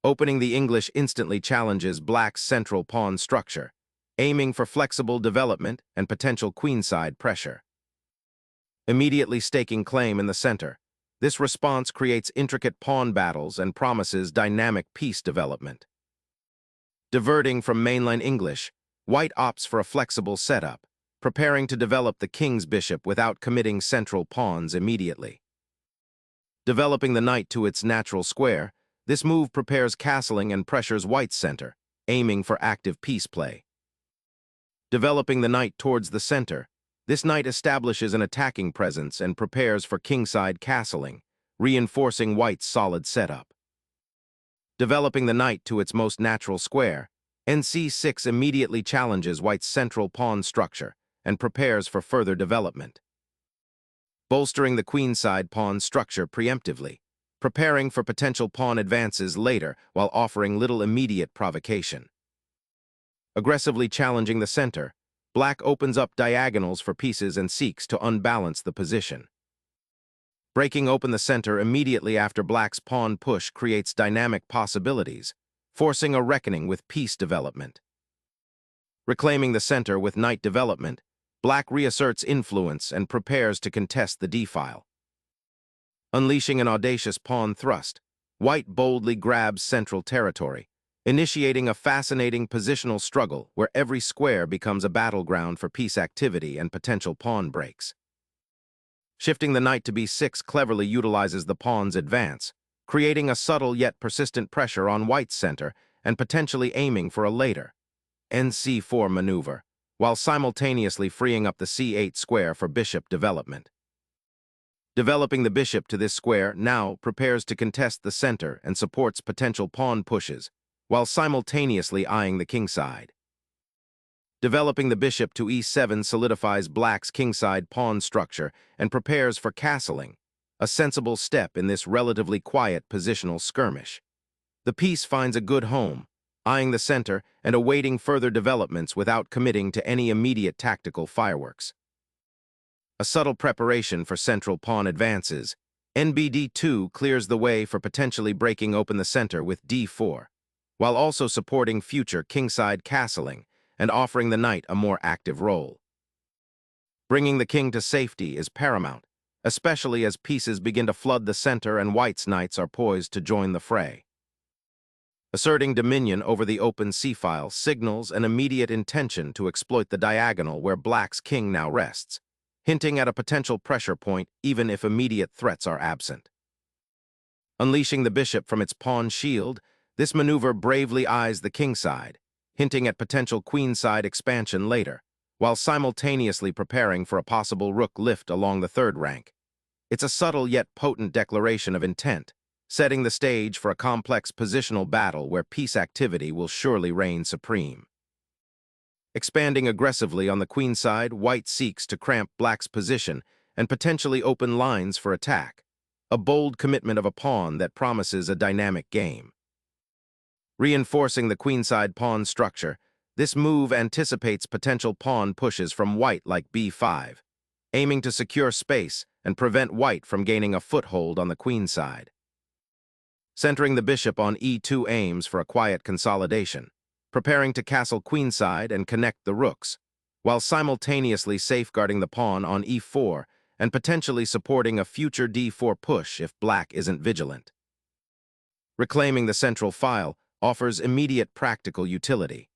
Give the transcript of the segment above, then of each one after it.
Opening the English instantly challenges black's central pawn structure, aiming for flexible development and potential queenside pressure. Immediately staking claim in the center, this response creates intricate pawn battles and promises dynamic piece development. Diverting from mainline English, white opts for a flexible setup, preparing to develop the king's bishop without committing central pawns immediately. Developing the knight to its natural square, this move prepares castling and pressures white's center, aiming for active piece play. Developing the knight towards the center, this knight establishes an attacking presence and prepares for kingside castling, reinforcing white's solid setup. Developing the knight to its most natural square, NC6 immediately challenges white's central pawn structure and prepares for further development. Bolstering the queenside pawn structure preemptively, preparing for potential pawn advances later while offering little immediate provocation. Aggressively challenging the center, black opens up diagonals for pieces and seeks to unbalance the position. Breaking open the center immediately after black's pawn push creates dynamic possibilities, forcing a reckoning with piece development. Reclaiming the center with knight development, black reasserts influence and prepares to contest the d-file. Unleashing an audacious pawn thrust, white boldly grabs central territory, initiating a fascinating positional struggle where every square becomes a battleground for piece activity and potential pawn breaks. Shifting the knight to b6 cleverly utilizes the pawn's advance, creating a subtle yet persistent pressure on white's center and potentially aiming for a later nc4 maneuver, while simultaneously freeing up the c8 square for bishop development. Developing the bishop to this square now prepares to contest the center and supports potential pawn pushes, while simultaneously eyeing the kingside. Developing the bishop to e7 solidifies black's kingside pawn structure and prepares for castling, a sensible step in this relatively quiet positional skirmish. The piece finds a good home, eyeing the center and awaiting further developments without committing to any immediate tactical fireworks. A subtle preparation for central pawn advances, NBD2 clears the way for potentially breaking open the center with d4, while also supporting future kingside castling and offering the knight a more active role. Bringing the king to safety is paramount, especially as pieces begin to flood the center and white's knights are poised to join the fray. Asserting dominion over the open c-file signals an immediate intention to exploit the diagonal where black's king now rests, hinting at a potential pressure point even if immediate threats are absent. Unleashing the bishop from its pawn shield, this maneuver bravely eyes the kingside, hinting at potential queenside expansion later, while simultaneously preparing for a possible rook lift along the third rank. It's a subtle yet potent declaration of intent, setting the stage for a complex positional battle where piece activity will surely reign supreme. Expanding aggressively on the queenside, white seeks to cramp black's position and potentially open lines for attack, a bold commitment of a pawn that promises a dynamic game. Reinforcing the queenside pawn structure, this move anticipates potential pawn pushes from white like b5, aiming to secure space and prevent white from gaining a foothold on the queenside. Centering the bishop on e2 aims for a quiet consolidation, preparing to castle queenside and connect the rooks, while simultaneously safeguarding the pawn on e4 and potentially supporting a future d4 push if black isn't vigilant. Reclaiming the central file offers immediate practical utility.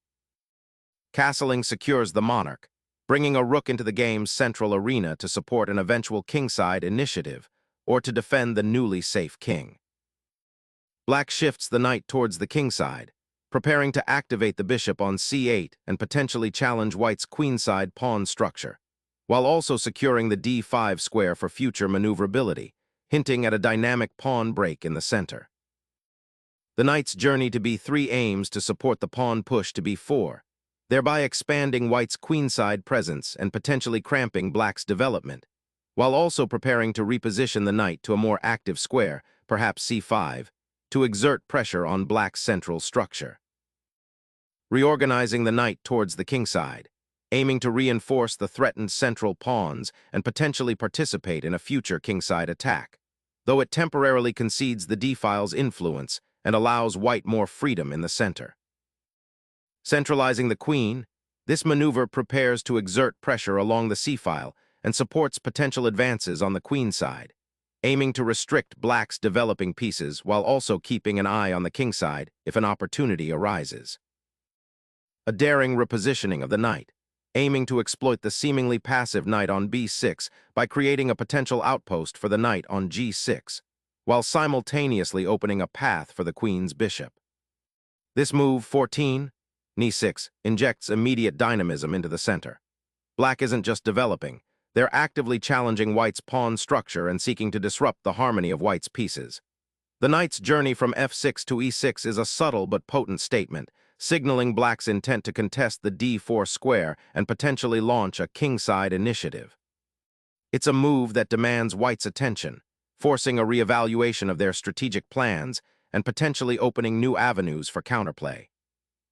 Castling secures the monarch, bringing a rook into the game's central arena to support an eventual kingside initiative or to defend the newly safe king. Black shifts the knight towards the kingside, preparing to activate the bishop on c8 and potentially challenge white's queenside pawn structure, while also securing the d5 square for future maneuverability, hinting at a dynamic pawn break in the center. The knight's journey to b3 aims to support the pawn push to b4, thereby expanding white's queenside presence and potentially cramping black's development, while also preparing to reposition the knight to a more active square, perhaps c5, to exert pressure on black's central structure. Reorganizing the knight towards the kingside, aiming to reinforce the threatened central pawns and potentially participate in a future kingside attack, though it temporarily concedes the d-file's influence and allows white more freedom in the center. Centralizing the queen, this maneuver prepares to exert pressure along the c-file and supports potential advances on the queen side, aiming to restrict black's developing pieces while also keeping an eye on the king side if an opportunity arises. A daring repositioning of the knight, aiming to exploit the seemingly passive knight on b6 by creating a potential outpost for the knight on g6, while simultaneously opening a path for the queen's bishop. This move, 14, e6, injects immediate dynamism into the center. Black isn't just developing, they're actively challenging white's pawn structure and seeking to disrupt the harmony of white's pieces. The knight's journey from f6 to e6 is a subtle but potent statement, signaling black's intent to contest the d4 square and potentially launch a kingside initiative. It's a move that demands white's attention, forcing a reevaluation of their strategic plans and potentially opening new avenues for counterplay.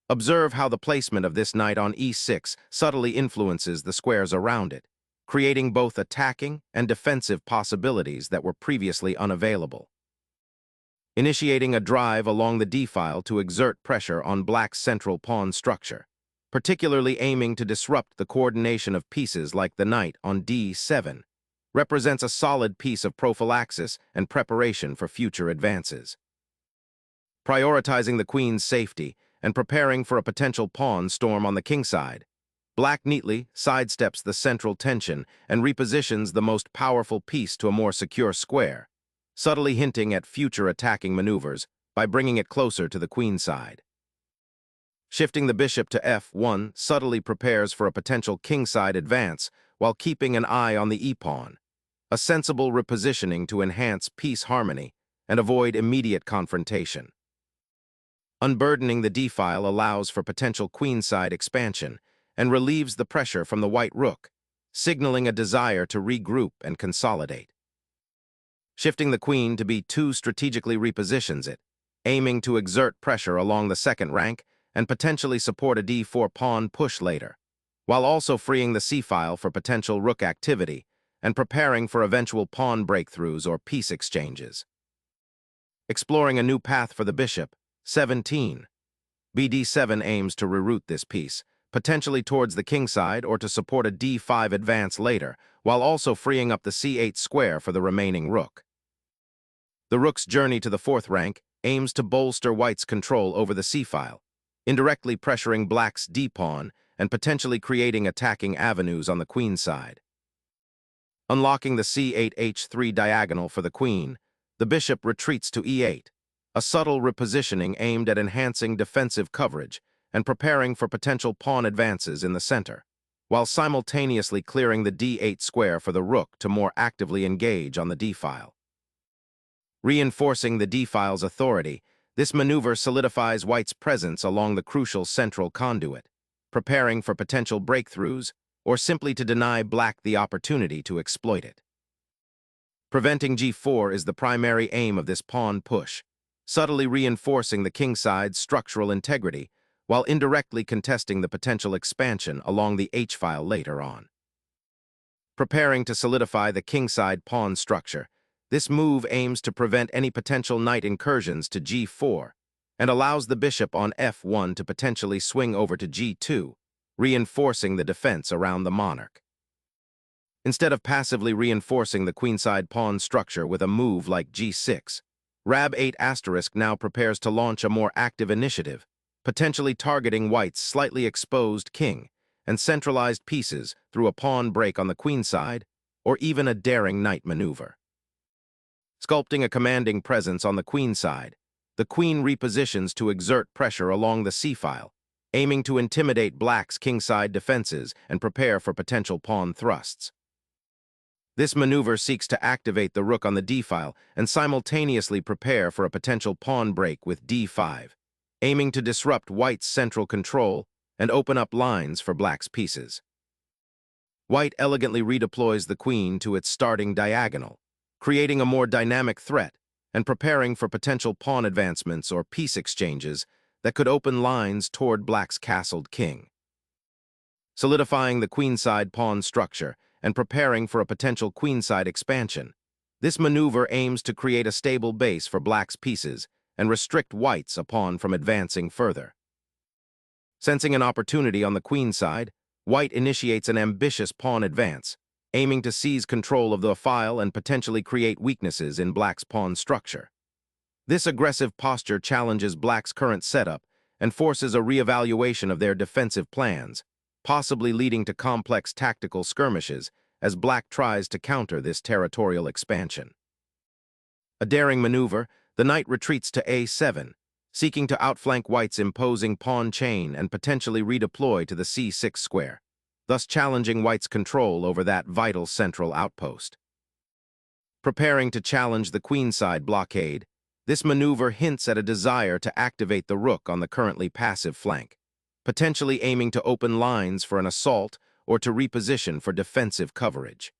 Observe how the placement of this knight on e6 subtly influences the squares around it, creating both attacking and defensive possibilities that were previously unavailable. Initiating a drive along the d-file to exert pressure on black's central pawn structure, particularly aiming to disrupt the coordination of pieces like the knight on d7, represents a solid piece of prophylaxis and preparation for future advances. Prioritizing the queen's safety and preparing for a potential pawn storm on the king side, black neatly sidesteps the central tension and repositions the most powerful piece to a more secure square, subtly hinting at future attacking maneuvers by bringing it closer to the queen side. Shifting the bishop to f1 subtly prepares for a potential kingside advance while keeping an eye on the e-pawn, a sensible repositioning to enhance piece harmony and avoid immediate confrontation. Unburdening the d-file allows for potential queenside expansion and relieves the pressure from the white rook, signaling a desire to regroup and consolidate. Shifting the queen to b2 strategically repositions it, aiming to exert pressure along the second rank and potentially support a d4 pawn push later, while also freeing the c-file for potential rook activity and preparing for eventual pawn breakthroughs or piece exchanges. Exploring a new path for the bishop, 17. bd7 aims to reroute this piece, potentially towards the king side or to support a d5 advance later, while also freeing up the c8 square for the remaining rook. The rook's journey to the fourth rank aims to bolster white's control over the c-file, indirectly pressuring black's d-pawn and potentially creating attacking avenues on the queen side. Unlocking the c8 h3 diagonal for the queen, the bishop retreats to e8, a subtle repositioning aimed at enhancing defensive coverage and preparing for potential pawn advances in the center, while simultaneously clearing the d8 square for the rook to more actively engage on the d-file. Reinforcing the d-file's authority, this maneuver solidifies white's presence along the crucial central conduit, preparing for potential breakthroughs or simply to deny black the opportunity to exploit it. Preventing g4 is the primary aim of this pawn push, subtly reinforcing the kingside's structural integrity while indirectly contesting the potential expansion along the h-file later on. Preparing to solidify the kingside pawn structure, this move aims to prevent any potential knight incursions to g4 and allows the bishop on f1 to potentially swing over to g2, reinforcing the defense around the monarch. Instead of passively reinforcing the queenside pawn structure with a move like g6, Rab8* now prepares to launch a more active initiative, potentially targeting white's slightly exposed king and centralized pieces through a pawn break on the queenside or even a daring knight maneuver. Sculpting a commanding presence on the queenside, the queen repositions to exert pressure along the c-file, aiming to intimidate black's kingside defenses and prepare for potential pawn thrusts. This maneuver seeks to activate the rook on the d-file and simultaneously prepare for a potential pawn break with d5, aiming to disrupt white's central control and open up lines for black's pieces. White elegantly redeploys the queen to its starting diagonal, creating a more dynamic threat and preparing for potential pawn advancements or piece exchanges that could open lines toward black's castled king. Solidifying the queenside pawn structure and preparing for a potential queenside expansion, this maneuver aims to create a stable base for black's pieces and restrict white's pawn from advancing further. Sensing an opportunity on the queen side, white initiates an ambitious pawn advance, aiming to seize control of the file and potentially create weaknesses in black's pawn structure. This aggressive posture challenges black's current setup and forces a reevaluation of their defensive plans, possibly leading to complex tactical skirmishes as black tries to counter this territorial expansion. A daring maneuver, the knight retreats to a7, seeking to outflank white's imposing pawn chain and potentially redeploy to the c6 square, thus challenging white's control over that vital central outpost. Preparing to challenge the queenside blockade, this maneuver hints at a desire to activate the rook on the currently passive flank, potentially aiming to open lines for an assault or to reposition for defensive coverage.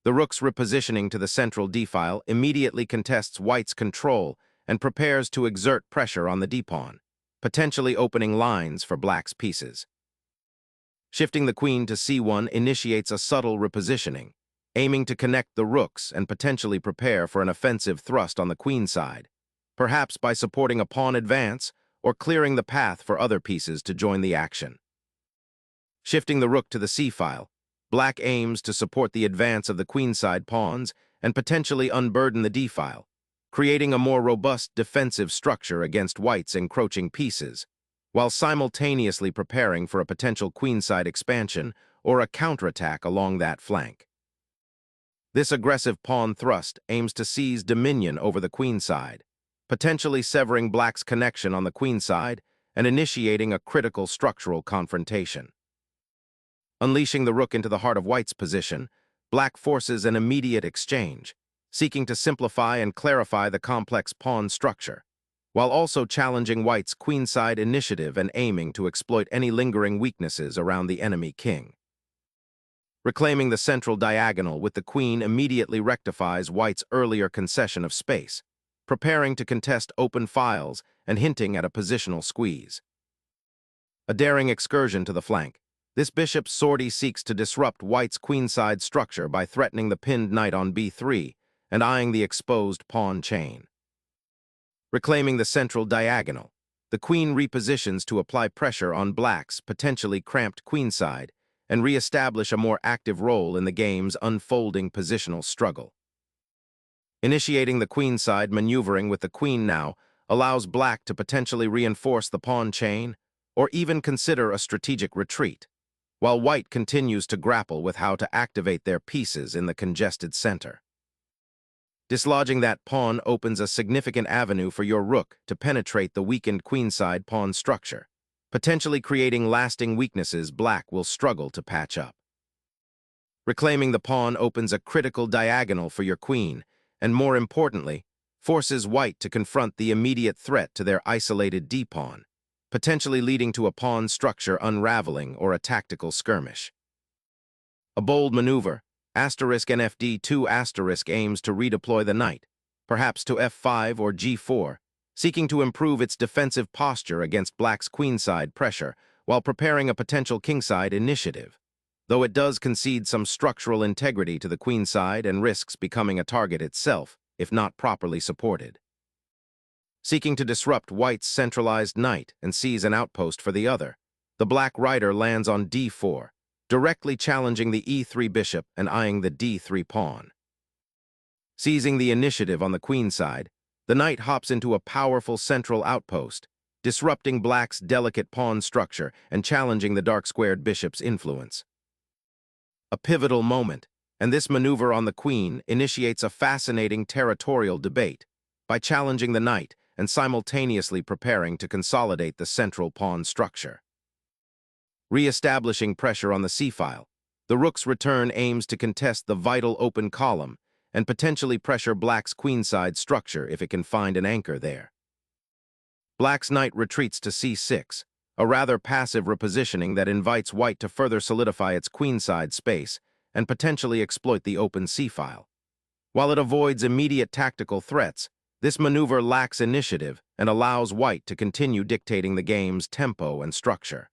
The rook's repositioning to the central d-file immediately contests white's control and prepares to exert pressure on the d-pawn, potentially opening lines for black's pieces. Shifting the queen to c1 initiates a subtle repositioning, aiming to connect the rooks and potentially prepare for an offensive thrust on the queen side, perhaps by supporting a pawn advance or clearing the path for other pieces to join the action. Shifting the rook to the c-file, black aims to support the advance of the queenside pawns and potentially unburden the d-file, creating a more robust defensive structure against white's encroaching pieces, while simultaneously preparing for a potential queenside expansion or a counterattack along that flank. This aggressive pawn thrust aims to seize dominion over the queenside, potentially severing black's connection on the queenside and initiating a critical structural confrontation. Unleashing the rook into the heart of white's position, black forces an immediate exchange, seeking to simplify and clarify the complex pawn structure, while also challenging white's queenside initiative and aiming to exploit any lingering weaknesses around the enemy king. Reclaiming the central diagonal with the queen immediately rectifies white's earlier concession of space, preparing to contest open files and hinting at a positional squeeze. A daring excursion to the flank, this bishop's sortie seeks to disrupt white's queenside structure by threatening the pinned knight on b3 and eyeing the exposed pawn chain. Reclaiming the central diagonal, the queen repositions to apply pressure on black's potentially cramped queenside and re-establish a more active role in the game's unfolding positional struggle. Initiating the queenside maneuvering with the queen now allows black to potentially reinforce the pawn chain or even consider a strategic retreat, while white continues to grapple with how to activate their pieces in the congested center. Dislodging that pawn opens a significant avenue for your rook to penetrate the weakened queenside pawn structure, potentially creating lasting weaknesses black will struggle to patch up. Reclaiming the pawn opens a critical diagonal for your queen, and more importantly, forces white to confront the immediate threat to their isolated d-pawn, potentially leading to a pawn structure unraveling or a tactical skirmish. A bold maneuver, *nfd2* aims to redeploy the knight, perhaps to f5 or g4, seeking to improve its defensive posture against black's queenside pressure while preparing a potential kingside initiative, though it does concede some structural integrity to the queenside and risks becoming a target itself if not properly supported. Seeking to disrupt white's centralized knight and seize an outpost for the other, the black rider lands on d4, directly challenging the e3 bishop and eyeing the d3 pawn. Seizing the initiative on the queenside, the knight hops into a powerful central outpost, disrupting black's delicate pawn structure and challenging the dark-squared bishop's influence. A pivotal moment, and this maneuver on the queen initiates a fascinating territorial debate by challenging the knight and simultaneously preparing to consolidate the central pawn structure. Re-establishing pressure on the c-file, the rook's return aims to contest the vital open column and potentially pressure black's queenside structure if it can find an anchor there. Black's knight retreats to c6, a rather passive repositioning that invites white to further solidify its queenside space and potentially exploit the open c-file. While it avoids immediate tactical threats, this maneuver lacks initiative and allows white to continue dictating the game's tempo and structure.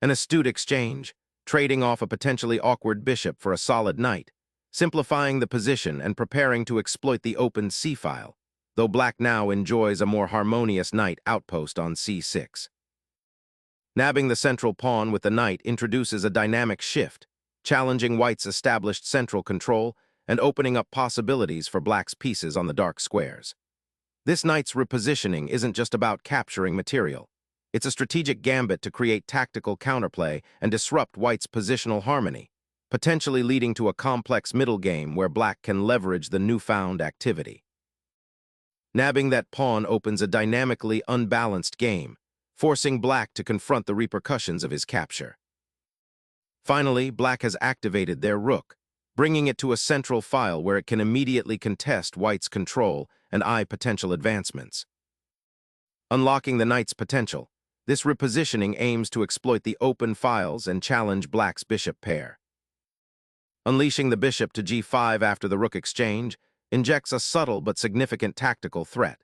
An astute exchange, trading off a potentially awkward bishop for a solid knight, simplifying the position and preparing to exploit the open c-file, though black now enjoys a more harmonious knight outpost on c6. Nabbing the central pawn with the knight introduces a dynamic shift, challenging white's established central control and opening up possibilities for black's pieces on the dark squares. This knight's repositioning isn't just about capturing material. It's a strategic gambit to create tactical counterplay and disrupt white's positional harmony, potentially leading to a complex middle game where black can leverage the newfound activity. Nabbing that pawn opens a dynamically unbalanced game, forcing black to confront the repercussions of his capture. Finally, black has activated their rook, bringing it to a central file where it can immediately contest white's control and eye potential advancements. Unlocking the knight's potential, this repositioning aims to exploit the open files and challenge black's bishop pair. Unleashing the bishop to g5 after the rook exchange injects a subtle but significant tactical threat,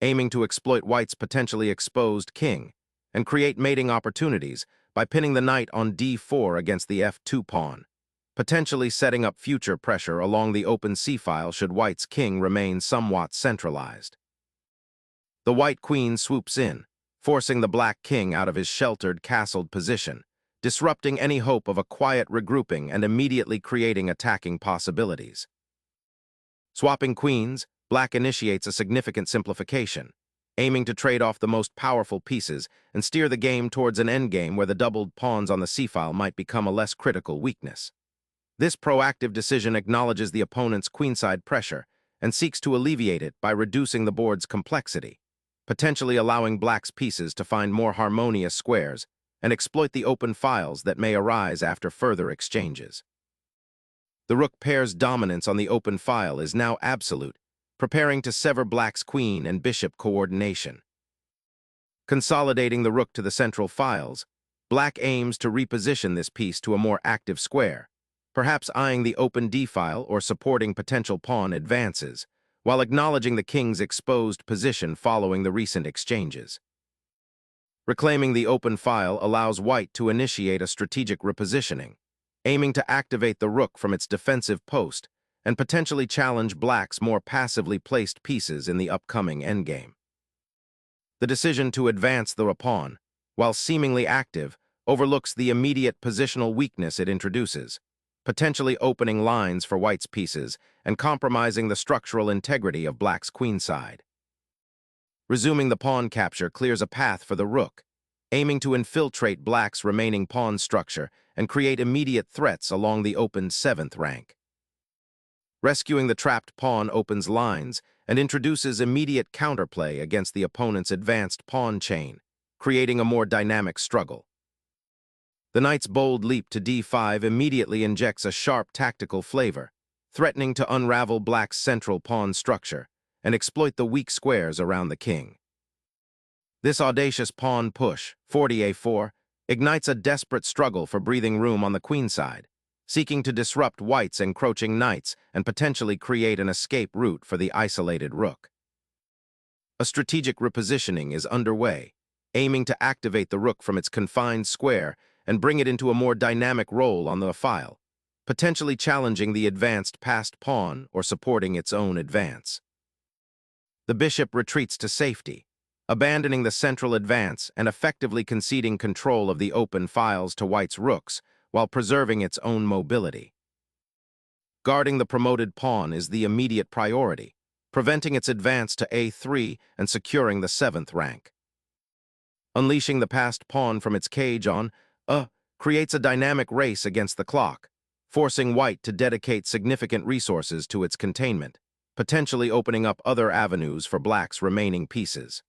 aiming to exploit white's potentially exposed king and create mating opportunities by pinning the knight on d4 against the f2 pawn, potentially setting up future pressure along the open c-file should white's king remain somewhat centralized. The white queen swoops in, forcing the black king out of his sheltered, castled position, disrupting any hope of a quiet regrouping and immediately creating attacking possibilities. Swapping queens, black initiates a significant simplification, aiming to trade off the most powerful pieces and steer the game towards an endgame where the doubled pawns on the c-file might become a less critical weakness. This proactive decision acknowledges the opponent's queenside pressure and seeks to alleviate it by reducing the board's complexity, potentially allowing black's pieces to find more harmonious squares and exploit the open files that may arise after further exchanges. The rook pair's dominance on the open file is now absolute, preparing to sever black's queen and bishop coordination. Consolidating the rook to the central files, black aims to reposition this piece to a more active square, perhaps eyeing the open d-file or supporting potential pawn advances, while acknowledging the king's exposed position following the recent exchanges. Reclaiming the open file allows white to initiate a strategic repositioning, aiming to activate the rook from its defensive post and potentially challenge black's more passively placed pieces in the upcoming endgame. The decision to advance the pawn, while seemingly active, overlooks the immediate positional weakness it introduces, potentially opening lines for white's pieces and compromising the structural integrity of black's queenside. Resuming the pawn capture clears a path for the rook, aiming to infiltrate black's remaining pawn structure and create immediate threats along the open 7th rank. Rescuing the trapped pawn opens lines and introduces immediate counterplay against the opponent's advanced pawn chain, creating a more dynamic struggle. The knight's bold leap to d5 immediately injects a sharp tactical flavor, threatening to unravel black's central pawn structure and exploit the weak squares around the king. This audacious pawn push, 40a4, ignites a desperate struggle for breathing room on the queenside, seeking to disrupt white's encroaching knights and potentially create an escape route for the isolated rook. A strategic repositioning is underway, aiming to activate the rook from its confined square and bring it into a more dynamic role on the file, potentially challenging the advanced passed pawn or supporting its own advance. The bishop retreats to safety, abandoning the central advance and effectively conceding control of the open files to white's rooks while preserving its own mobility. Guarding the promoted pawn is the immediate priority, preventing its advance to a3 and securing the 7th rank. Unleashing the passed pawn from its cage on creates a dynamic race against the clock, forcing white to dedicate significant resources to its containment, potentially opening up other avenues for black's remaining pieces.